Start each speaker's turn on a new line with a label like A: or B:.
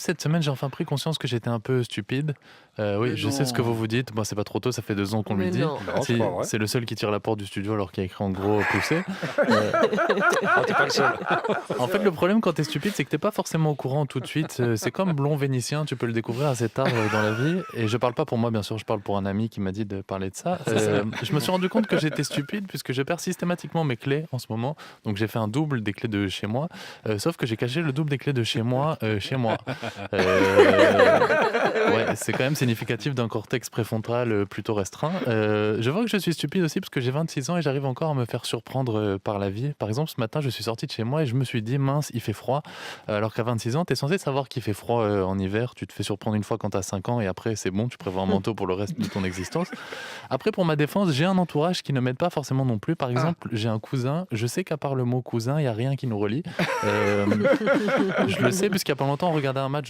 A: Cette semaine, j'ai enfin pris conscience que j'étais un peu stupide. Oui,
B: Mais
A: je sais ce que vous
B: non!
A: vous dites. Moi, c'est pas trop tôt, ça fait 2 ans qu'on lui
C: Mais
A: dit.
C: non.
B: Non, c'est
A: Si,
B: pas vrai.
A: c'est le seul qui tire la porte du studio alors qu'il y a écrit en gros «poussé». Heu,
B: Ah, tu pas le seul.
A: En fait, le problème quand tu es stupide, c'est que tu pas forcément au courant tout de suite. C'est comme blond vénitien, tu peux le découvrir assez tard, dans la vie et je parle pas pour moi, bien sûr, je parle pour un ami qui m'a dit de parler de ça.
C: C'est ça.
A: Je me suis rendu compte que j'étais stupide puisque je perds systématiquement mes clés en ce moment. Donc j'ai fait un double des clés de chez moi, sauf que j'ai caché le double des clés de chez moi. Ouais, c'est quand même significatif d'un cortex préfrontal, plutôt restreint. Je vois que je suis stupide aussi parce que j'ai 26 ans et j'arrive encore à me faire surprendre, par la vie. Par exemple, ce matin, je suis sorti de chez moi et je me suis dit: «Mince, il fait froid». Alors qu'à 26 ans, tu es censé savoir qu'il fait froid, en hiver. Tu te fais surprendre une fois quand tu as 5 ans et après c'est bon, tu prévois un manteau pour le reste de ton existence. Après, pour ma défense, j'ai un entourage qui ne m'aide pas forcément non plus. Par
B: Ah!
A: exemple, j'ai un cousin, je sais qu'à part le mot cousin, il y a rien qui nous relie. Je le sais puisqu'il y a pas longtemps, on regardait un match de